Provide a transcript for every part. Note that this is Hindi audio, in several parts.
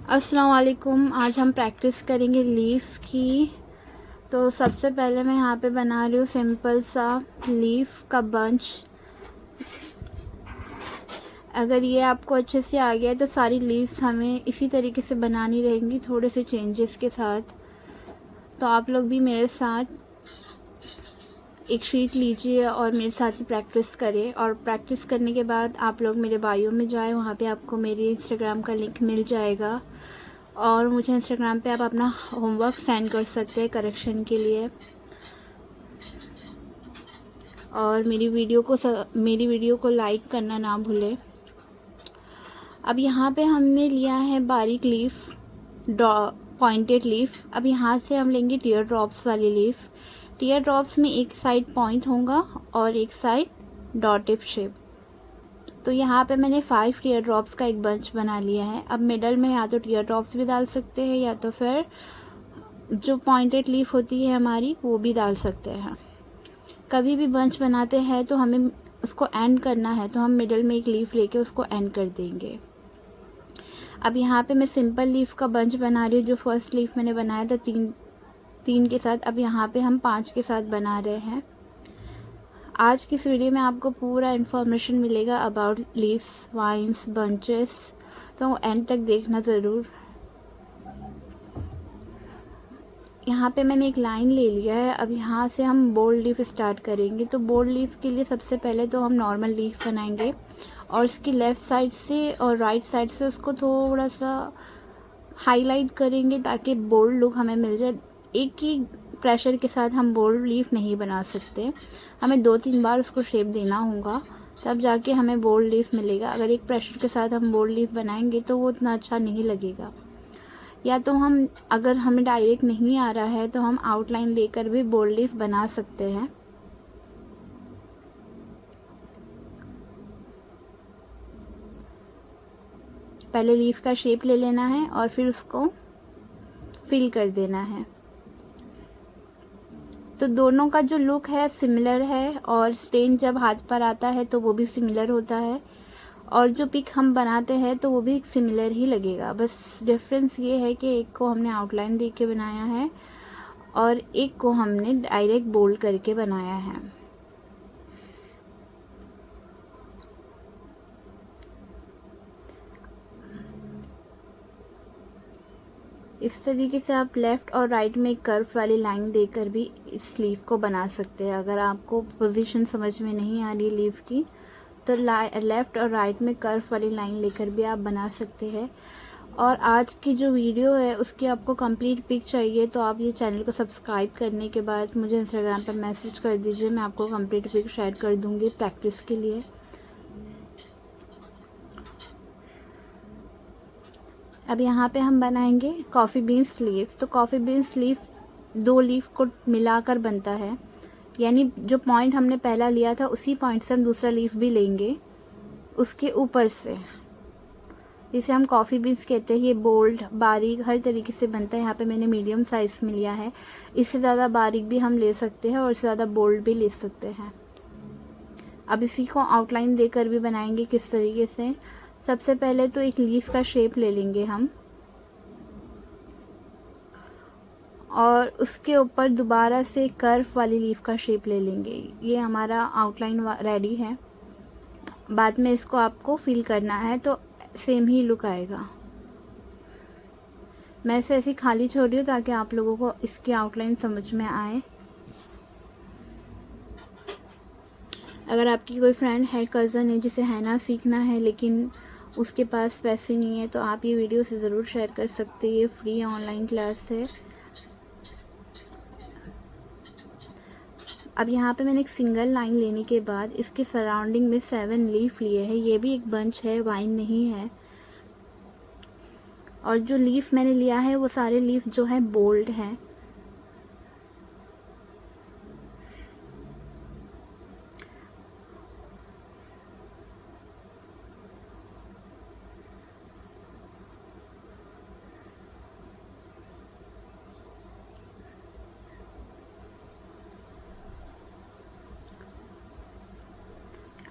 अस्सलाम वालेकुम। आज हम प्रैक्टिस करेंगे लीफ की। तो सबसे पहले मैं यहाँ पे बना रही हूँ सिंपल सा लीफ का बंच। अगर ये आपको अच्छे से आ गया है तो सारी लीव्स हमें इसी तरीके से बनानी रहेंगी, थोड़े से चेंजेस के साथ। तो आप लोग भी मेरे साथ एक शीट लीजिए और मेरे साथ ही प्रैक्टिस करें। और प्रैक्टिस करने के बाद आप लोग मेरे बायो में जाएँ, वहाँ पे आपको मेरे इंस्टाग्राम का लिंक मिल जाएगा और मुझे इंस्टाग्राम पे आप अपना होमवर्क सेंड कर सकते हैं करेक्शन के लिए। और मेरी वीडियो को लाइक करना ना भूलें। अब यहाँ पे हमने लिया है बारीक लीफ, पॉइंटेड लीफ। अब यहाँ से हम लेंगे टीयर ड्रॉप्स वाली लीफ। टीयर ड्रॉप्स में एक साइड पॉइंट होगा और एक साइड डॉटेड शेप। तो यहाँ पे मैंने 5 टीयर ड्रॉप्स का एक बंच बना लिया है। अब मिडल में या तो टीयर ड्रॉप्स भी डाल सकते हैं या तो फिर जो पॉइंटेड लीफ होती है हमारी वो भी डाल सकते हैं। कभी भी बंच बनाते हैं तो हमें उसको एंड करना है, तो हम मिडल में एक लीफ लेके उसको एंड कर देंगे। अब यहाँ पे मैं सिंपल लीफ का बंच बना रही हूँ। जो फर्स्ट लीफ मैंने बनाया था तीन के साथ, अब यहाँ पे हम 5 के साथ बना रहे हैं। आज की इस वीडियो में आपको पूरा इन्फॉर्मेशन मिलेगा अबाउट लीव्स, वाइन्स, बंचेस, तो एंड तक देखना ज़रूर। यहाँ पे मैंने एक लाइन ले लिया है। अब यहाँ से हम बोल्ड लीफ स्टार्ट करेंगे। तो बोल्ड लीफ के लिए सबसे पहले तो हम नॉर्मल लीफ बनाएंगे और उसकी लेफ़्ट साइड से और राइट साइड से उसको थोड़ा सा हाईलाइट करेंगे ताकि बोल्ड लुक हमें मिल जाए। एक ही प्रेशर के साथ हम बोल्ड लीफ नहीं बना सकते, हमें 2-3 बार उसको शेप देना होगा, तब जाके हमें बोल्ड लीफ मिलेगा। अगर एक प्रेशर के साथ हम बोल्ड लीफ बनाएंगे तो वो उतना अच्छा नहीं लगेगा। या तो अगर हमें डायरेक्ट नहीं आ रहा है तो हम आउटलाइन लेकर भी बोल्ड लीफ बना सकते हैं। पहले लीफ का शेप ले लेना है और फिर उसको फिल कर देना है। तो दोनों का जो लुक है सिमिलर है और स्टेन जब हाथ पर आता है तो वो भी सिमिलर होता है और जो पिक हम बनाते हैं तो वो भी सिमिलर ही लगेगा। बस डिफरेंस ये है कि एक को हमने आउटलाइन दे के बनाया है और एक को हमने डायरेक्ट बोल्ड करके बनाया है। इस तरीके से आप लेफ़्ट और राइट में कर्व वाली लाइन देकर भी इस लीफ को बना सकते हैं। अगर आपको पोजीशन समझ में नहीं आ रही लीफ की तो लेफ़्ट और राइट में कर्व वाली लाइन लेकर भी आप बना सकते हैं। और आज की जो वीडियो है उसकी आपको कंप्लीट पिक चाहिए तो आप ये चैनल को सब्सक्राइब करने के बाद मुझे इंस्टाग्राम पर मैसेज कर दीजिए, मैं आपको कंप्लीट पिक शेयर कर दूँगी प्रैक्टिस के लिए। अब यहाँ पे हम बनाएंगे कॉफ़ी बीन स्लीव्स। तो कॉफ़ी बीन स्लीव 2 लीफ को मिलाकर बनता है, यानी जो पॉइंट हमने पहला लिया था उसी पॉइंट से हम दूसरा लीफ भी लेंगे उसके ऊपर से। इसे हम कॉफ़ी बीन्स कहते हैं। ये बोल्ड, बारीक, हर तरीके से बनता है। यहाँ पे मैंने मीडियम साइज़ में लिया है। इससे ज़्यादा बारीक भी हम ले सकते हैं और इससे ज़्यादा बोल्ड भी ले सकते हैं। अब इसी को आउटलाइन देकर भी बनाएंगे किस तरीके से। सबसे पहले तो एक लीफ का शेप ले लेंगे हम और उसके ऊपर दोबारा से कर्व वाली लीफ का शेप ले लेंगे। ये हमारा आउटलाइन रेडी है। बाद में इसको आपको फिल करना है तो सेम ही लुक आएगा। मैं इसे ऐसी खाली छोड़ रही हूँ ताकि आप लोगों को इसकी आउटलाइन समझ में आए। अगर आपकी कोई फ्रेंड है, कज़न है जिसे हैना सीखना है लेकिन उसके पास पैसे नहीं है तो आप ये वीडियो से ज़रूर शेयर कर सकते हैं। ये फ्री ऑनलाइन क्लास है। अब यहाँ पे मैंने एक सिंगल लाइन लेने के बाद इसके सराउंडिंग में 7 लीफ लिए हैं। ये भी एक बंच है, वाइन नहीं है। और जो लीफ मैंने लिया है वो सारे लीफ जो है बोल्ड हैं।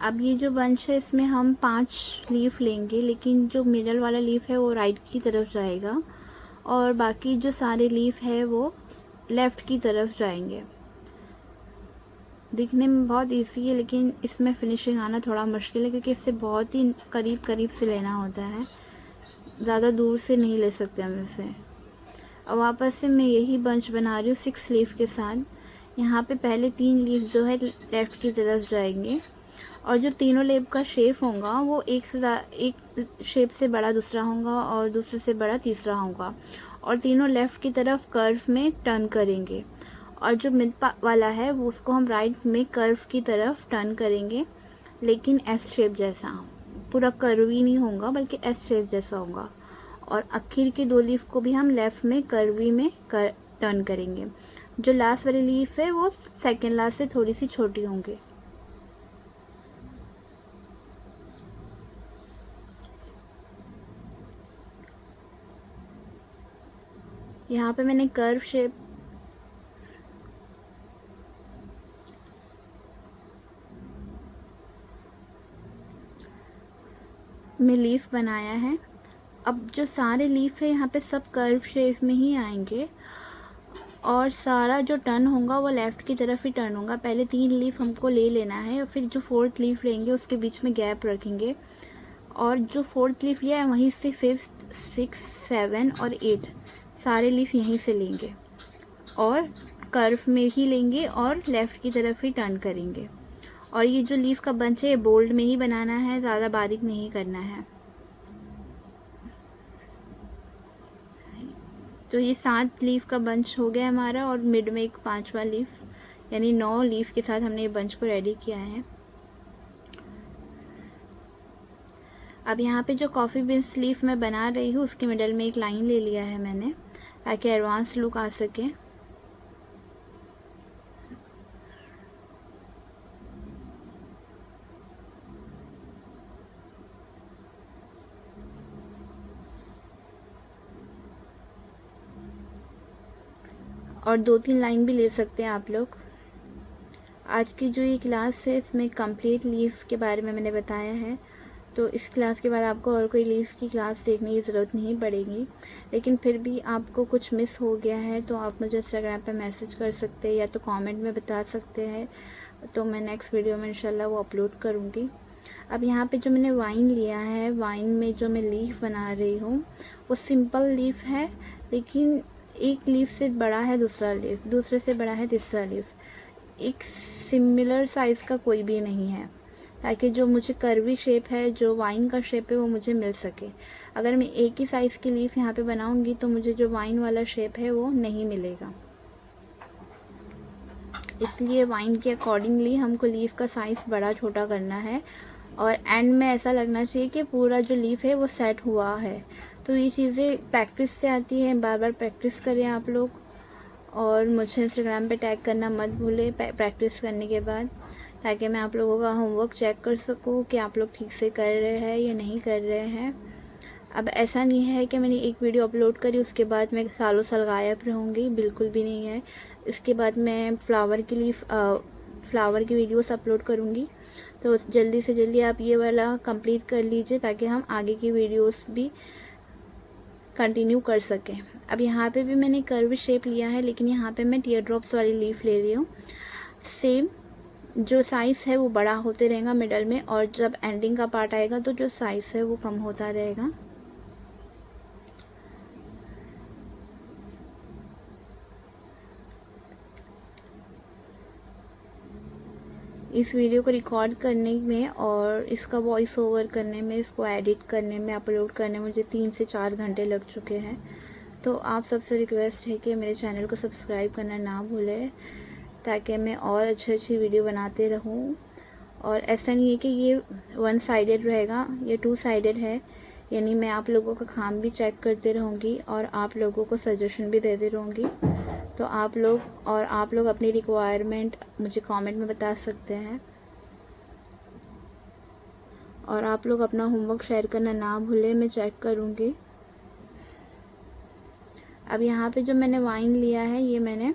अब ये जो बंच है इसमें हम 5 लीफ लेंगे, लेकिन जो मिडल वाला लीफ है वो राइट की तरफ जाएगा और बाकी जो सारे लीफ है वो लेफ़्ट की तरफ जाएंगे। दिखने में बहुत इजी है, लेकिन इसमें फिनिशिंग आना थोड़ा मुश्किल है क्योंकि इससे बहुत ही करीब करीब से लेना होता है, ज़्यादा दूर से नहीं ले सकते हम इसे। अब वापस से मैं यही बंच बना रही हूँ 6 लीफ के साथ। यहाँ पे पहले 3 लीफ जो है लेफ़्ट की तरफ जाएंगे और जो तीनों लीफ का शेप होगा वो एक शेप से बड़ा दूसरा होगा और दूसरे से बड़ा तीसरा होगा और तीनों लेफ़्ट की तरफ कर्व में टर्न करेंगे। और जो मिड वाला है वो उसको हम राइट में कर्व की तरफ टर्न करेंगे, लेकिन एस शेप जैसा, पूरा कर्वी नहीं होगा बल्कि एस शेप जैसा होगा। और आखिर की 2 लीफ को भी हम लेफ़्ट में कर्वी में टर्न करेंगे। जो लास्ट वाली लीफ है वो सेकेंड लास्ट से थोड़ी सी छोटी होंगी। यहाँ पे मैंने कर्व शेप में लीफ बनाया है। अब जो सारे लीफ है यहाँ पे सब कर्व शेप में ही आएंगे और सारा जो टर्न होगा वो लेफ़्ट की तरफ ही टर्न होगा। पहले 3 लीफ हमको ले लेना है और फिर जो 4th लीफ लेंगे उसके बीच में गैप रखेंगे और जो 4th लीफ लिया है वहीं से 5th 6 7 और 8 सारे लीफ यहीं से लेंगे और कर्व में ही लेंगे और लेफ़्ट की तरफ ही टर्न करेंगे। और ये जो लीफ का बंच है ये बोल्ड में ही बनाना है, ज़्यादा बारीक नहीं करना है। तो ये 7 लीफ का बंच हो गया हमारा और मिड में एक 5वां लीफ, यानी 9 लीफ के साथ हमने ये बंच को रेडी किया है। अब यहाँ पे जो कॉफ़ी बीन्स लीफ मैं बना रही हूँ उसके मिडल में एक लाइन ले लिया है मैंने, ताकि एडवांस लुक आ सके। और 2-3 लाइन भी ले सकते हैं आप लोग। आज की जो ये क्लास है इसमें कंप्लीट लीफ के बारे में मैंने बताया है, तो इस क्लास के बाद आपको और कोई लीफ की क्लास देखने की ज़रूरत नहीं पड़ेगी। लेकिन फिर भी आपको कुछ मिस हो गया है तो आप मुझे इंस्टाग्राम पे मैसेज कर सकते हैं या तो कमेंट में बता सकते हैं, तो मैं नेक्स्ट वीडियो में इंशाल्लाह वो अपलोड करूँगी। अब यहाँ पे जो मैंने वाइन लिया है, वाइन में जो मैं लीफ बना रही हूँ वो सिंपल लीफ है, लेकिन एक लीफ से बड़ा है दूसरा लीफ, दूसरे से बड़ा है तीसरा लीफ, एक सिमिलर साइज़ का कोई भी नहीं है, ताकि जो मुझे कर्वी शेप है, जो वाइन का शेप है वो मुझे मिल सके। अगर मैं एक ही साइज़ की लीफ यहाँ पे बनाऊंगी तो मुझे जो वाइन वाला शेप है वो नहीं मिलेगा। इसलिए वाइन के अकॉर्डिंगली हमको लीफ का साइज़ बड़ा छोटा करना है और एंड में ऐसा लगना चाहिए कि पूरा जो लीफ है वो सेट हुआ है। तो ये चीज़ें प्रैक्टिस से आती हैं, बार बार प्रैक्टिस करें आप लोग और मुझे इंस्टाग्राम पे टैग करना मत भूलें प्रैक्टिस करने के बाद, ताकि मैं आप लोगों का होमवर्क चेक कर सकूं कि आप लोग ठीक से कर रहे हैं या नहीं कर रहे हैं। अब ऐसा नहीं है कि मैंने एक वीडियो अपलोड करी उसके बाद मैं सालों साल गायब रहूँगी, बिल्कुल भी नहीं है। इसके बाद मैं फ्लावर की वीडियोस अपलोड करूँगी, तो जल्दी से जल्दी आप ये वाला कंप्लीट कर लीजिए ताकि हम आगे की वीडियोस भी कंटिन्यू कर सकें। अब यहाँ पे भी मैंने कर्व शेप लिया है, लेकिन यहाँ पे मैं टीयर ड्रॉप्स वाली लीफ ले रही हूँ। सेम जो साइज़ है वो बड़ा होते रहेगा मिडल में, और जब एंडिंग का पार्ट आएगा तो जो साइज़ है वो कम होता रहेगा। इस वीडियो को रिकॉर्ड करने में और इसका वॉइस ओवर करने में, इसको एडिट करने में, अपलोड करने में मुझे 3 से 4 घंटे लग चुके हैं। तो आप सबसे रिक्वेस्ट है कि मेरे चैनल को सब्सक्राइब करना ना भूलें, ताकि मैं और अच्छी अच्छी वीडियो बनाते रहूं। और ऐसा नहीं है कि ये 1 साइडेड रहेगा, ये 2 साइडेड है, यानी मैं आप लोगों का काम भी चेक करते रहूँगी और आप लोगों को सजेशन भी देती रहूँगी। तो आप लोग अपनी रिक्वायरमेंट मुझे कमेंट में बता सकते हैं और आप लोग अपना होमवर्क शेयर करना ना भूलें, मैं चेक करूँगी। अब यहाँ पे जो मैंने वाइन लिया है ये मैंने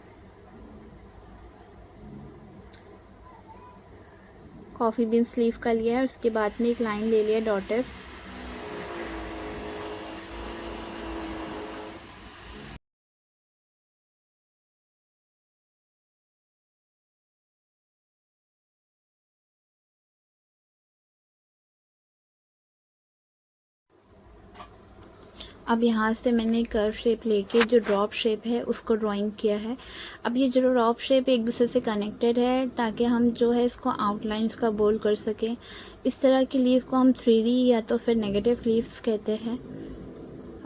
कॉफ़ी बीन स्लीव का लिया है, उसके बाद में एक लाइन ले लिया डॉटेड। अब यहाँ से मैंने कर्व शेप लेके जो ड्रॉप शेप है उसको ड्राइंग किया है। अब ये जो ड्रॉप शेप एक दूसरे से कनेक्टेड है ताकि हम जो है इसको आउटलाइंस का बोल्ड कर सकें। इस तरह की लीफ को हम 3D या तो फिर नेगेटिव लीव्स कहते हैं।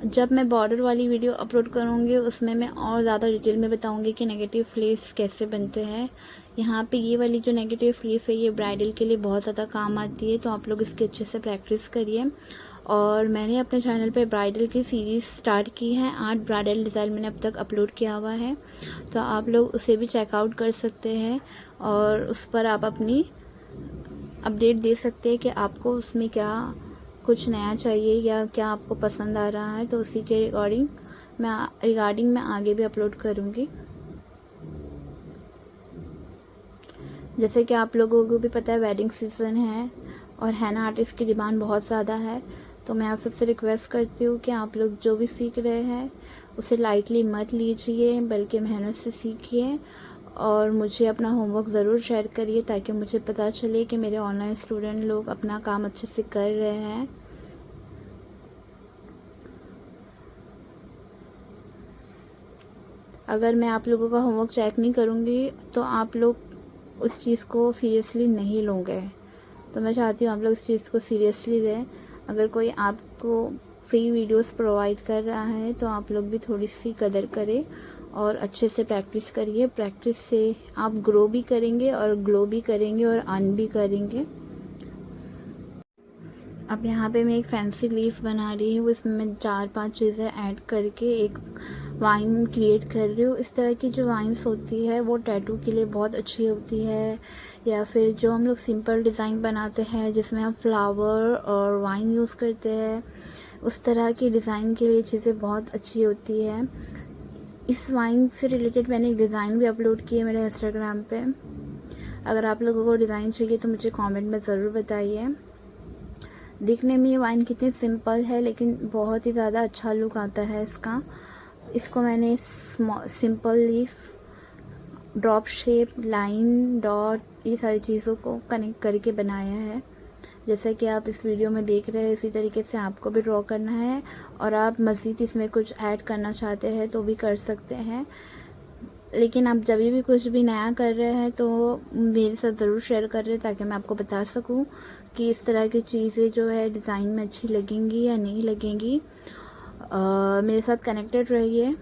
जब मैं बॉर्डर वाली वीडियो अपलोड करूँगी उसमें मैं और ज़्यादा डिटेल में बताऊँगी कि नेगेटिव लीव्स कैसे बनते हैं। यहाँ पे ये वाली जो नेगेटिव लीफ है ये ब्राइडल के लिए बहुत ज़्यादा काम आती है, तो आप लोग इसकी अच्छे से प्रैक्टिस करिए। और मैंने अपने चैनल पे ब्राइडल की सीरीज़ स्टार्ट की है, 8 ब्राइडल डिज़ाइन मैंने अब तक अपलोड किया हुआ है, तो आप लोग उसे भी चेकआउट कर सकते हैं और उस पर आप अपनी अपडेट दे सकते हैं कि आपको उसमें क्या कुछ नया चाहिए या क्या आपको पसंद आ रहा है, तो उसी के रिगार्डिंग मैं आगे भी अपलोड करूँगी। जैसे कि आप लोगों को भी पता है वेडिंग सीज़न है और हैना आर्टिस्ट की डिमांड बहुत ज़्यादा है, तो मैं आप सबसे रिक्वेस्ट करती हूँ कि आप लोग जो भी सीख रहे हैं उसे लाइटली मत लीजिए, बल्कि मेहनत से सीखिए और मुझे अपना होमवर्क ज़रूर शेयर करिए ताकि मुझे पता चले कि मेरे ऑनलाइन स्टूडेंट लोग अपना काम अच्छे से कर रहे हैं। अगर मैं आप लोगों का होमवर्क चेक नहीं करूँगी तो आप लोग उस चीज़ को सीरियसली नहीं लोगे, तो मैं चाहती हूँ आप लोग इस चीज़ को सीरियसली लें। अगर कोई आपको फ्री वीडियोस प्रोवाइड कर रहा है तो आप लोग भी थोड़ी सी कदर करें और अच्छे से प्रैक्टिस करिए। प्रैक्टिस से आप ग्रो भी करेंगे और ग्लो भी करेंगे और अर्न भी करेंगे। अब यहाँ पे मैं एक फैंसी लीफ बना रही हूँ, इसमें मैं 4-5 चीज़ें ऐड करके एक वाइन क्रिएट कर रही हूँ। इस तरह की जो वाइन्स होती है वो टैटू के लिए बहुत अच्छी होती है, या फिर जो हम लोग सिंपल डिज़ाइन बनाते हैं जिसमें हम फ्लावर और वाइन यूज़ करते हैं, उस तरह की डिज़ाइन के लिए चीज़ें बहुत अच्छी होती है। इस वाइन से रिलेटेड मैंने एक डिज़ाइन भी अपलोड की है मेरे इंस्टाग्राम पे। अगर आप लोगों को डिज़ाइन चाहिए तो मुझे कमेंट में ज़रूर बताइए। दिखने में ये वाइन कितनी सिंपल है लेकिन बहुत ही ज़्यादा अच्छा लुक आता है इसका। इसको मैंने simple leaf, drop shape, line, dot, ये सारी चीज़ों को कनेक्ट करके बनाया है। जैसा कि आप इस वीडियो में देख रहे हैं इसी तरीके से आपको भी ड्रॉ करना है, और आप मज़ीद इसमें कुछ ऐड करना चाहते हैं तो भी कर सकते हैं। लेकिन आप जब भी कुछ भी नया कर रहे हैं तो मेरे साथ ज़रूर शेयर कर रहे हैं ताकि मैं आपको बता सकूं कि इस तरह की चीज़ें जो है डिज़ाइन में अच्छी लगेंगी या नहीं लगेंगी। मेरे साथ कनेक्टेड रहिए।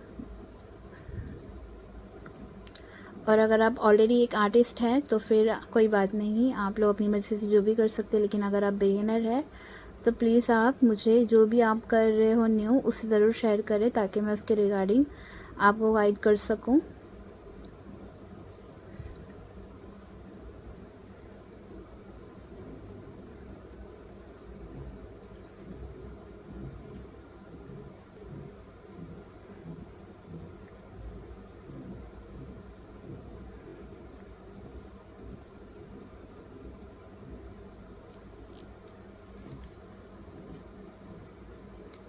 और अगर आप ऑलरेडी एक आर्टिस्ट हैं तो फिर कोई बात नहीं, आप लोग अपनी मर्ज़ी से जो भी कर सकते हैं। लेकिन अगर आप बिगिनर है तो प्लीज़ आप मुझे जो भी आप कर रहे हो न्यू उसे ज़रूर शेयर करें ताकि मैं उसके रिगार्डिंग आपको गाइड कर सकूं।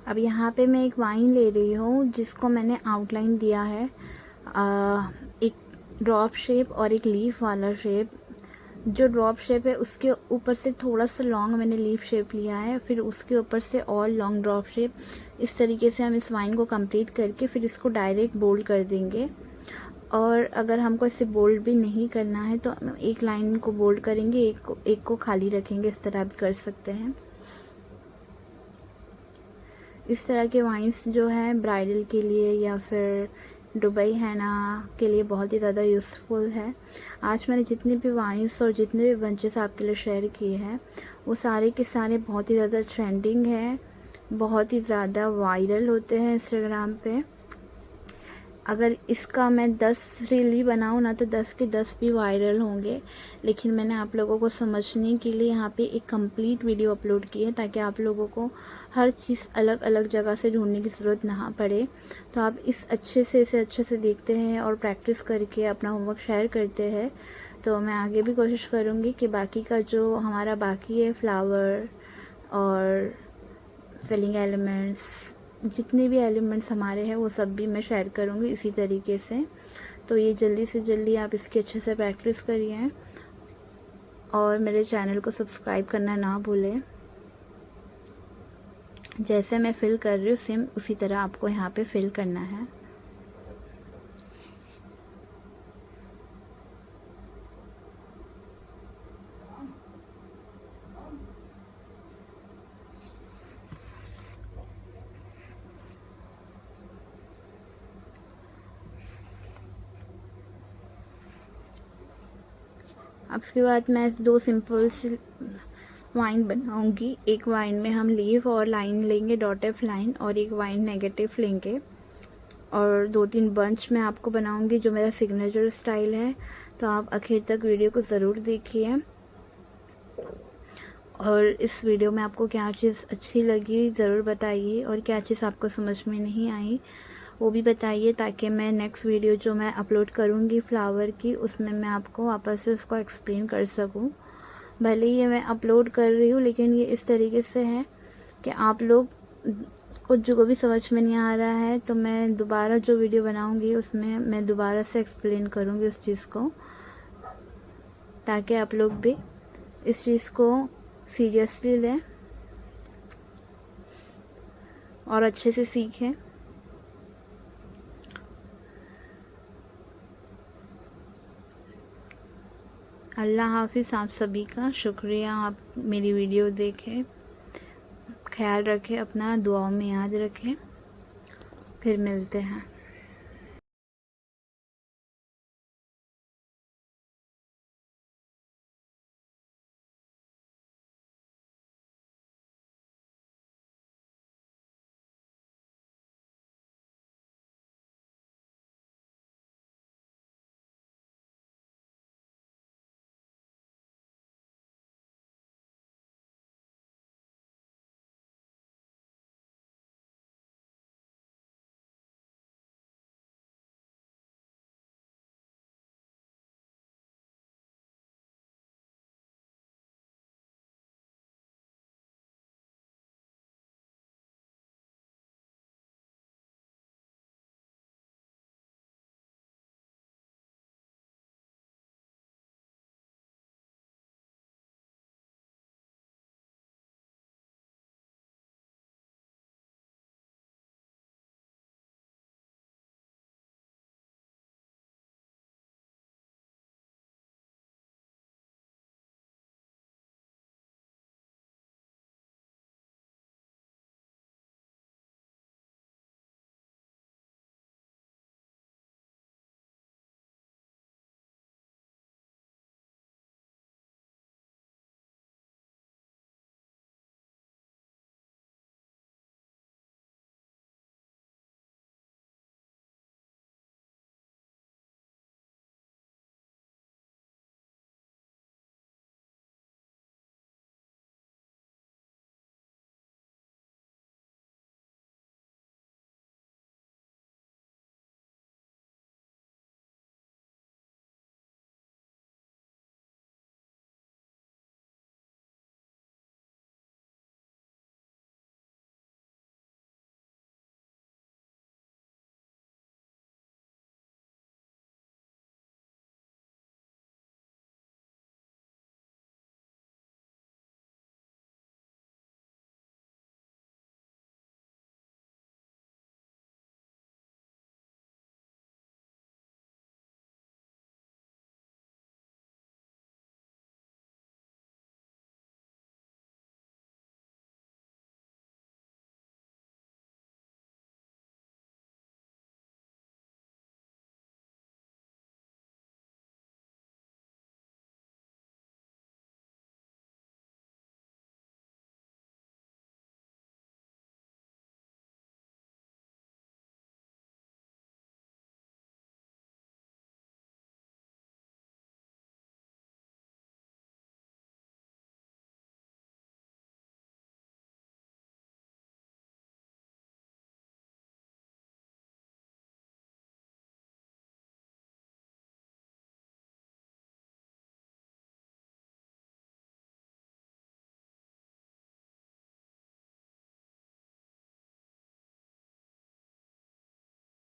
अब यहाँ पे मैं एक वाइन ले रही हूँ जिसको मैंने आउटलाइन दिया है, एक ड्रॉप शेप और एक लीफ वाला शेप। जो ड्रॉप शेप है उसके ऊपर से थोड़ा सा लॉन्ग मैंने लीफ शेप लिया है, फिर उसके ऊपर से और लॉन्ग ड्रॉप शेप। इस तरीके से हम इस वाइन को कंप्लीट करके फिर इसको डायरेक्ट बोल्ड कर देंगे। और अगर हमको इसे बोल्ड भी नहीं करना है तो एक लाइन को बोल्ड करेंगे, एक को खाली रखेंगे, इस तरह भी कर सकते हैं। इस तरह के वाइन्स जो हैं ब्राइडल के लिए या फिर दुबई हैना के लिए बहुत ही ज़्यादा यूज़फुल है। आज मैंने जितने भी वाइन्स और जितने भी बंचेस आपके लिए शेयर किए हैं वो सारे के सारे बहुत ही ज़्यादा ट्रेंडिंग हैं, बहुत ही ज़्यादा वायरल होते हैं इंस्टाग्राम पे। अगर इसका मैं 10 रील भी बनाऊँ ना तो 10 के 10 भी वायरल होंगे, लेकिन मैंने आप लोगों को समझने के लिए यहाँ पे एक कंप्लीट वीडियो अपलोड की है ताकि आप लोगों को हर चीज़ अलग अलग जगह से ढूंढने की ज़रूरत ना पड़े। तो आप इसे अच्छे से देखते हैं और प्रैक्टिस करके अपना होमवर्क शेयर करते हैं। तो मैं आगे भी कोशिश करूँगी कि बाकी का जो हमारा बाकी है फ्लावर और फिलिंग एलिमेंट्स, जितने भी एलिमेंट्स हमारे हैं वो सब भी मैं शेयर करूँगी इसी तरीके से। तो ये जल्दी से जल्दी आप इसकी अच्छे से प्रैक्टिस करिए और मेरे चैनल को सब्सक्राइब करना ना भूलें। जैसे मैं फिल कर रही हूँ सेम उसी तरह आपको यहाँ पे फिल करना है। अब उसके बाद मैं 2 सिंपल सी वाइन बनाऊंगी। एक वाइन में हम लीफ और लाइन लेंगे, डॉट लाइन, और एक वाइन नेगेटिव लेंगे और 2-3 बंच मैं आपको बनाऊंगी जो मेरा सिग्नेचर स्टाइल है। तो आप आखिर तक वीडियो को ज़रूर देखिए और इस वीडियो में आपको क्या चीज़ अच्छी लगी ज़रूर बताइए और क्या चीज़ आपको समझ में नहीं आई वो भी बताइए, ताकि मैं नेक्स्ट वीडियो जो मैं अपलोड करूँगी फ्लावर की उसमें मैं आपको वापस से उसको एक्सप्लेन कर सकूँ। भले ही ये मैं अपलोड कर रही हूँ लेकिन ये इस तरीके से है कि आप लोग को जो भी समझ में नहीं आ रहा है तो मैं दोबारा जो वीडियो बनाऊँगी उसमें मैं दोबारा से एक्सप्लेन करूँगी उस चीज़ को, ताकि आप लोग भी इस चीज़ को सीरियसली लें और अच्छे से सीखें। अल्लाह हाफिज़ आप सभी का। शुक्रिया आप मेरी वीडियो देखें। ख्याल रखें अपना, दुआओं में याद रखें। फिर मिलते हैं।